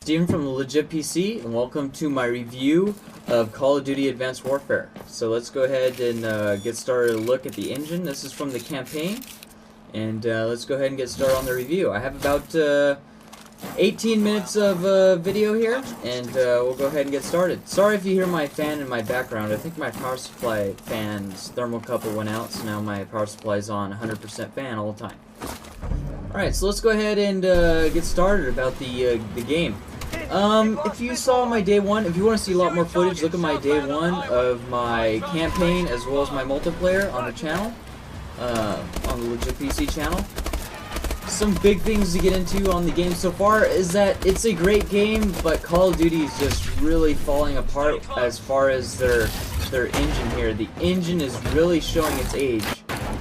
Steven from TheLegitPC, and welcome to my review of Call of Duty Advanced Warfare. So let's go ahead and get started. A look at the engine. This is from the campaign, and let's go ahead and get started on the review. I have about 18 minutes of video here, and we'll go ahead and get started. Sorry if you hear my fan in my background. I think my power supply fan's thermocouple went out, so now my power supply is on 100% fan all the time. Alright, so let's go ahead and get started about the game. If you saw my day one, if you want to see a lot more footage, look at my day one of my campaign as well as my multiplayer on the channel, on the TheLegitPC channel. Some big things to get into on the game so far is that it's a great game, but Call of Duty is just really falling apart as far as their engine here. The engine is really showing its age.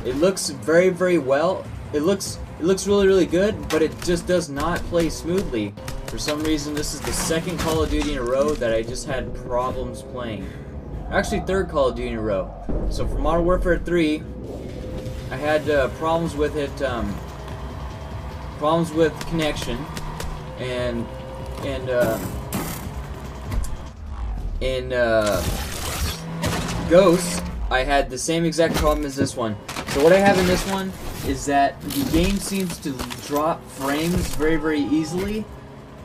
It looks very well. It looks really good, but it just does not play smoothly. For some reason, this is the second Call of Duty in a row that I just had problems playing. Actually, third Call of Duty in a row. So for Modern Warfare 3, I had problems with it, problems with connection, and in Ghosts, I had the same exact problem as this one. So what I have in this one is that the game seems to drop frames very easily,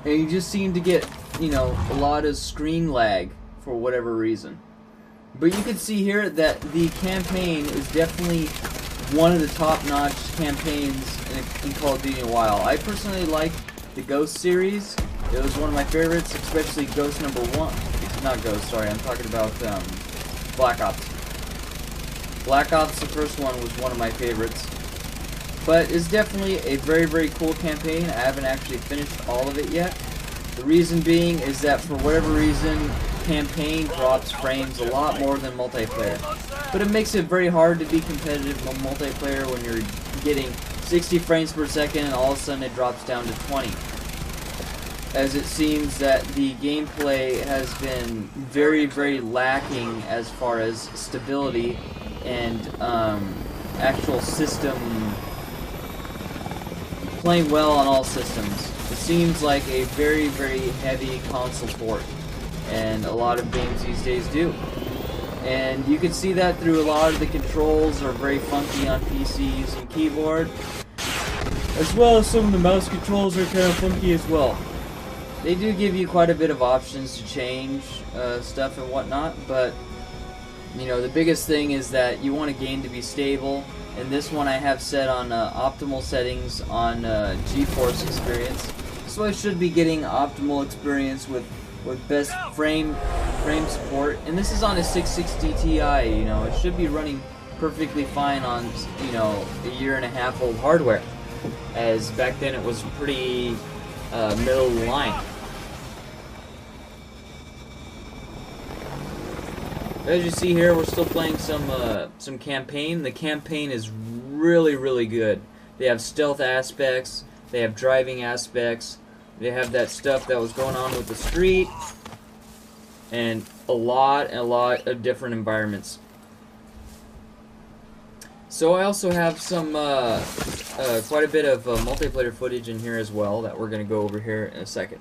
and you just seem to get, you know, a lot of screen lag for whatever reason. But you can see here that the campaign is definitely one of the top-notch campaigns in Call of Duty in a while. I personally like the Ghost series. It was one of my favorites, especially Ghost number 1. Not Ghost, sorry, I'm talking about Black Ops. Black Ops, the first one, was one of my favorites. But it's definitely a very cool campaign. I haven't actually finished all of it yet. The reason being is that for whatever reason, campaign drops frames a lot more than multiplayer. But it makes it very hard to be competitive on multiplayer when you're getting 60 frames per second and all of a sudden it drops down to 20. As it seems that the gameplay has been very lacking as far as stability and actual system playing well on all systems. It seems like a very heavy console port, and a lot of games these days do. And you can see that through a lot of the controls are very funky on PC using keyboard, as well as some of the mouse controls are kind of funky as well. They do give you quite a bit of options to change stuff and whatnot, but you know, the biggest thing is that you want a game to be stable. And this one I have set on optimal settings on GeForce experience, so I should be getting optimal experience with best frame support. And this is on a 660 Ti. You know, it should be running perfectly fine on, you know, a year-and-a-half old hardware, as back then it was pretty middle of the line. As you see here, we're still playing some campaign. The campaign is really good. They have stealth aspects, they have driving aspects, they have that stuff that was going on with the street, and a lot of different environments. So I also have some quite a bit of multiplayer footage in here as well that we're going to go over here in a second.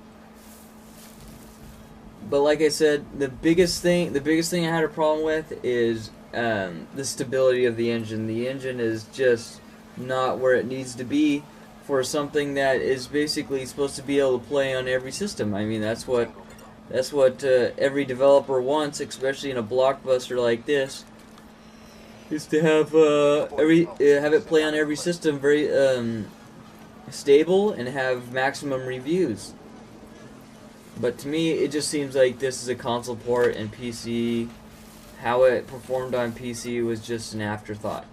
But like I said, the biggest thing I had a problem with is the stability of the engine. The engine is just not where it needs to be for something that is basically supposed to be able to play on every system. I mean, that's what every developer wants, especially in a blockbuster like this, is to have have it play on every system very stable and have maximum reviews. But to me, it just seems like this is a console port, and PC, how it performed on PC was just an afterthought.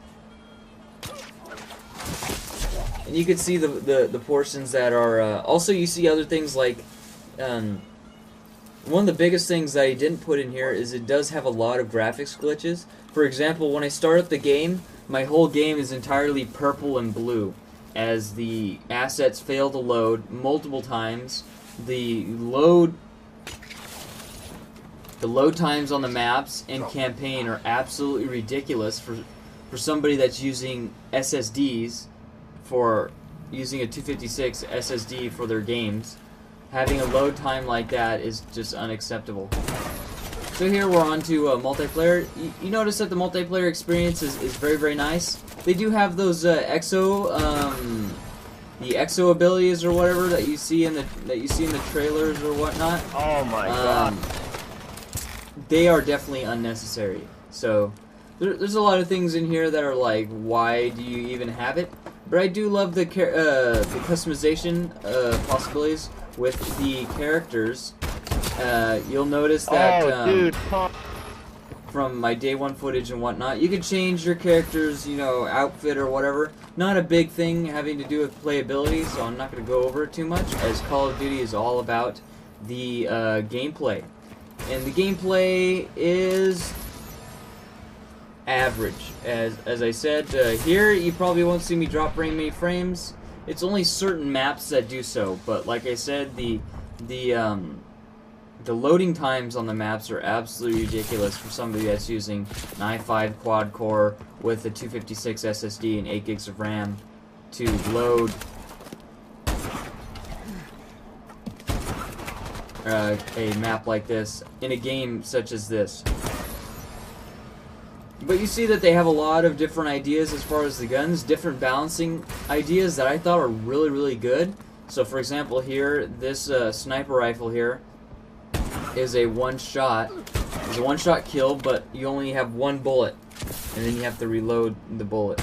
And you can see the portions that are, also you see other things like, one of the biggest things that I didn't put in here is it does have a lot of graphics glitches. For example, when I start up the game, my whole game is entirely purple and blue, as the assets fail to load multiple times. The load times on the maps and campaign are absolutely ridiculous for somebody that's using SSDs, for using a 256 SSD for their games. having a load time like that is just unacceptable. So here we're on to multiplayer. You notice that the multiplayer experience is very, very nice. They do have those the exo abilities or whatever that you see in the trailers or whatnot. Oh my god. They are definitely unnecessary. So there's a lot of things in here that are like, why do you even have it? But I do love the customization possibilities with the characters. You'll notice that from my day one footage and whatnot, you can change your character's, you know, outfit or whatever. Not a big thing having to do with playability, so I'm not going to go over it too much, as Call of Duty is all about the gameplay. And the gameplay is average. As I said, here you probably won't see me drop very many frames. It's only certain maps that do so, but like I said, the loading times on the maps are absolutely ridiculous for somebody that's using an i5 quad core with a 256 SSD and 8 gigs of RAM to load a map like this in a game such as this. But you see that they have a lot of different ideas as far as the guns, different balancing ideas that I thought are really, really good. So for example here, this sniper rifle here is a one-shot kill, but you only have one bullet, and then you have to reload the bullet.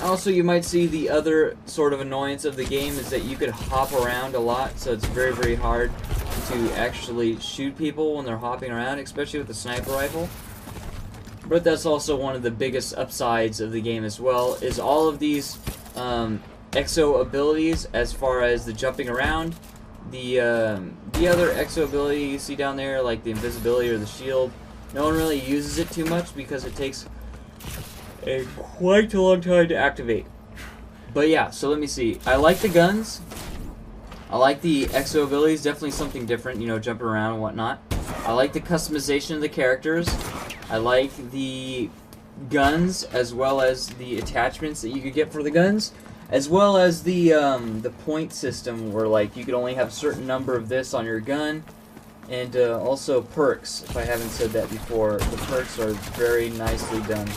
Also, you might see the other sort of annoyance of the game is that you could hop around a lot, so it's very, very hard to actually shoot people when they're hopping around, especially with the sniper rifle. But that's also one of the biggest upsides of the game as well, is all of these exo abilities as far as the jumping around. The other exo ability you see down there, like the invisibility or the shield, no one really uses it too much because it takes quite a long time to activate. But yeah, so let me see. I like the guns. I like the exo abilities, definitely something different, you know, jumping around and whatnot. I like the customization of the characters. I like the guns as well as the attachments that you could get for the guns, as well as the point system where like you could only have a certain number of this on your gun, and also perks. If I haven't said that before, the perks are very nicely done.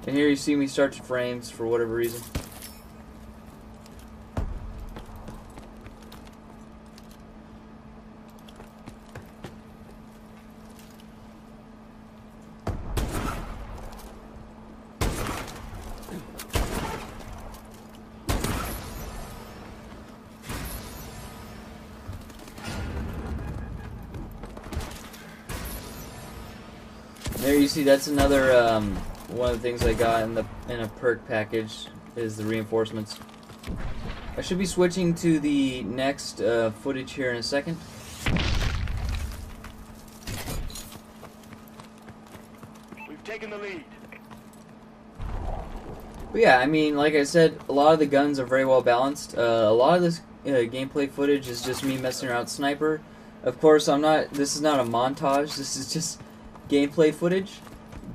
And here you see me start to frames for whatever reason. There you see, that's another one of the things I got in a perk package is the reinforcements. I should be switching to the next footage here in a second. We've taken the lead. But yeah, I mean, like I said, a lot of the guns are very well balanced. A lot of this gameplay footage is just me messing around with sniper. Of course, this is not a montage. This is just gameplay footage.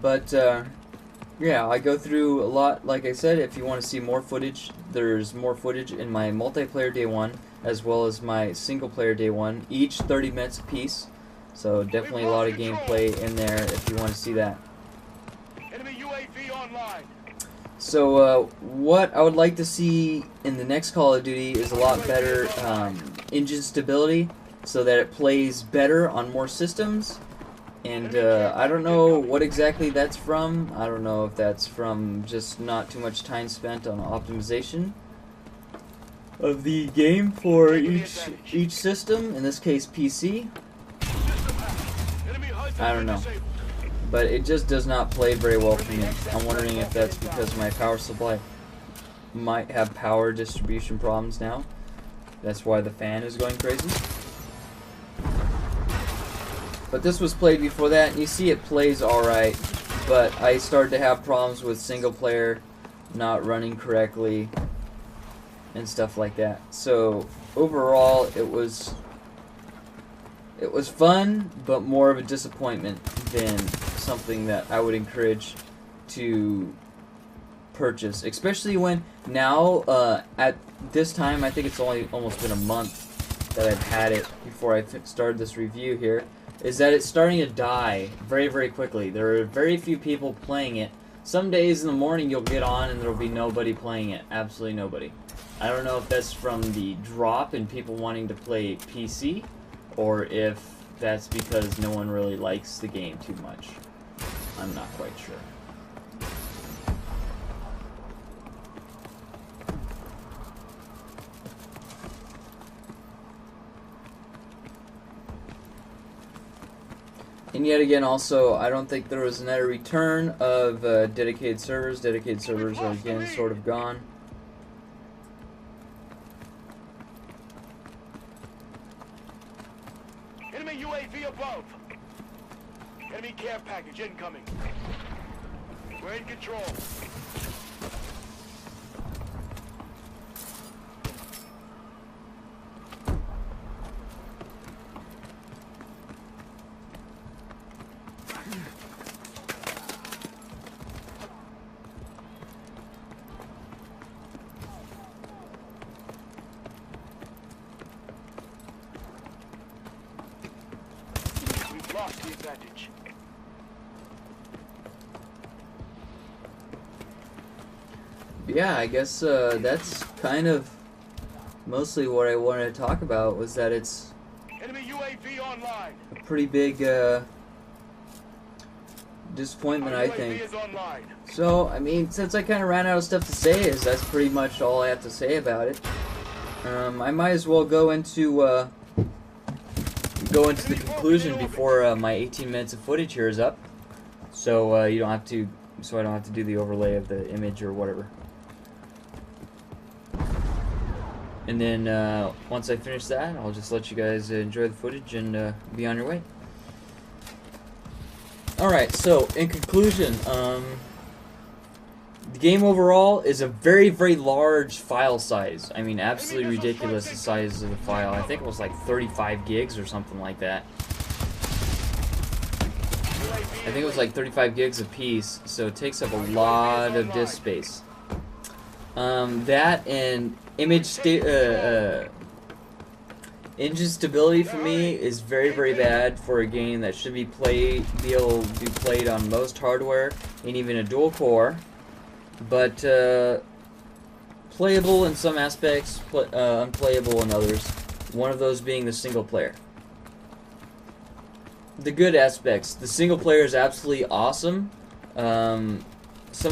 But yeah, I go through a lot. Like I said, if you want to see more footage, there's more footage in my multiplayer day one as well as my single player day one, each 30 minutes apiece. So definitely a lot of gameplay in there if you want to see that. Enemy UAV online. So what I would like to see in the next Call of Duty is a lot better engine stability, so that it plays better on more systems. And I don't know what exactly that's from. I don't know if that's from just not too much time spent on optimization of the game for each system, in this case PC. I don't know. But it just does not play very well for me. I'm wondering if that's because my power supply might have power distribution problems now. That's why the fan is going crazy. But this was played before that, and you see it plays alright, but I started to have problems with single player not running correctly and stuff like that. So overall, it was It was fun, but more of a disappointment than something that I would encourage to purchase. Especially when now, at this time, I think it's only almost been a month that I've had it before I started this review here, is that it's starting to die very, very quickly. There are very few people playing it. Some days in the morning you'll get on and there'll be nobody playing it. Absolutely nobody. I don't know if that's from the drop in people wanting to play PC, or if that's because no one really likes the game too much. I'm not quite sure. And yet again, also, I don't think there was another return of dedicated servers. Dedicated servers are again sort of gone. Enemy UAV above. Enemy care package incoming. We're in control. We've lost the advantage. Yeah, I guess that's kind of mostly what I wanted to talk about, was that it's Enemy UAV online. a pretty big disappointment, I Our UAV think. is online. So, I mean, since I kind of ran out of stuff to say, that's pretty much all I have to say about it. I might as well go into the conclusion before my 18 minutes of footage here is up, so you don't have to, so I don't have to do the overlay of the image or whatever. And then once I finish that, I'll just let you guys enjoy the footage and be on your way. Alright, so in conclusion, the game overall is a very, very large file size. I mean, absolutely ridiculous, the size of the file. I think it was like 35 gigs or something like that. I think it was like 35 gigs a piece, so it takes up a lot of disk space. That and engine stability for me is very, very bad for a game that should be able to be played on most hardware and even a dual core, but playable in some aspects, unplayable in others. One of those being the single player. The good aspects: the single player is absolutely awesome. Some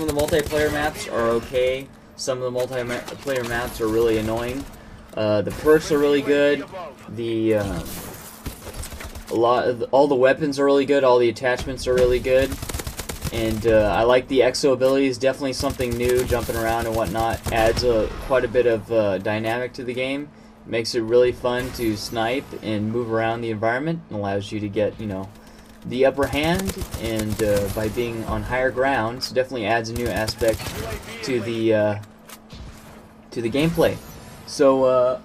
of the multiplayer maps are okay. Some of the multiplayer maps are really annoying. The perks are really good. All the weapons are really good. All the attachments are really good. And I like the exo abilities. Definitely something new, jumping around and whatnot. Adds quite a bit of dynamic to the game. Makes it really fun to snipe and move around the environment. And allows you to get, you know, the upper hand. And by being on higher ground, so definitely adds a new aspect to the gameplay. So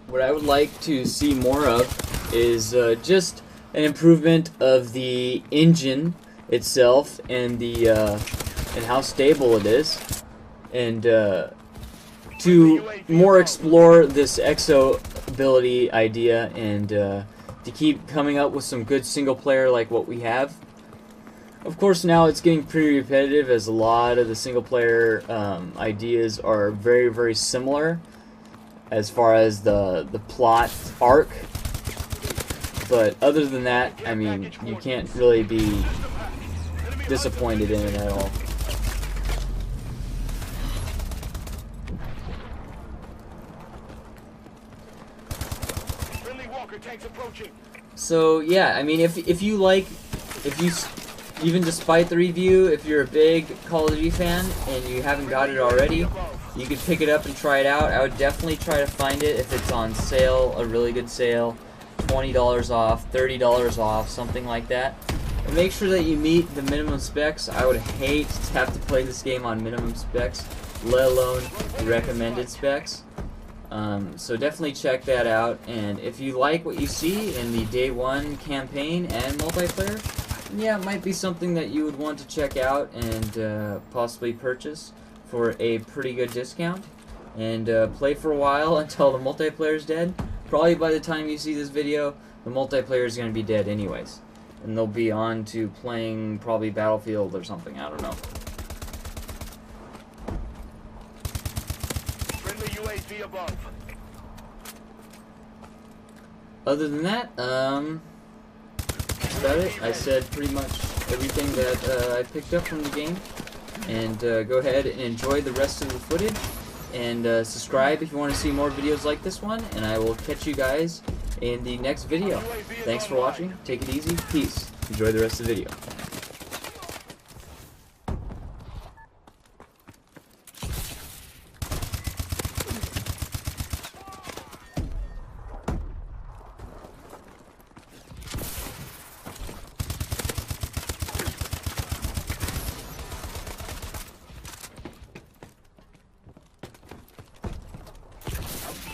what I would like to see more of is just an improvement of the engine itself and the and how stable it is, and to more explore this exo ability idea, and to keep coming up with some good single player like what we have. Of course, now it's getting pretty repetitive, as a lot of the single player ideas are very, very similar as far as the plot arc. But other than that, I mean, you can't really be disappointed in it at all. Friendly Walker tanks approaching. So yeah, I mean, if you even despite the review, if you're a big Call of Duty fan and you haven't got it already, you could pick it up and try it out. I would definitely try to find it if it's on sale, a really good sale, $20 off, $30 off, something like that. And make sure that you meet the minimum specs. I would hate to have to play this game on minimum specs, let alone recommended specs. So definitely check that out, and if you like what you see in the Day 1 campaign and multiplayer, yeah, it might be something that you would want to check out and possibly purchase for a pretty good discount, and play for a while until the multiplayer is dead. Probably by the time you see this video, the multiplayer is going to be dead anyways, and they'll be on to playing probably Battlefield or something, I don't know. UAV above. Other than that, that's about it. I said pretty much everything that I picked up from the game. And go ahead and enjoy the rest of the footage. And subscribe if you want to see more videos like this one. And I will catch you guys in the next video. Thanks for watching. Take it easy. Peace. Enjoy the rest of the video.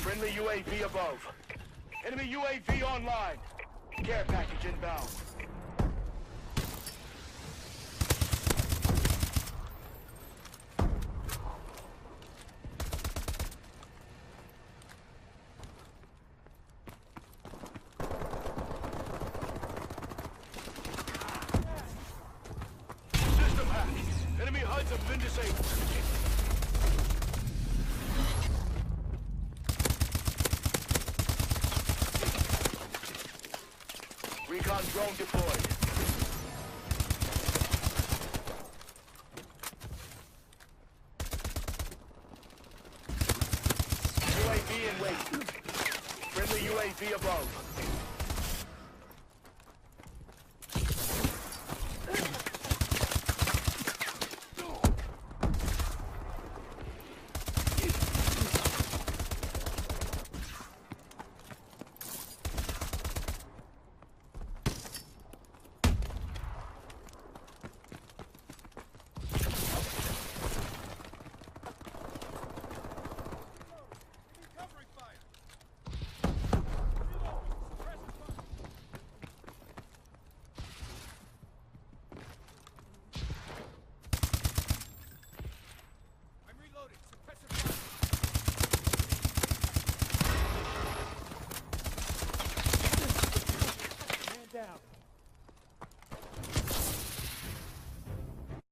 Friendly UAV above. Enemy UAV online. Care package inbound. System hack. Enemy HUDs have been disabled. Recon drone deployed. UAV in wait. Friendly UAV above.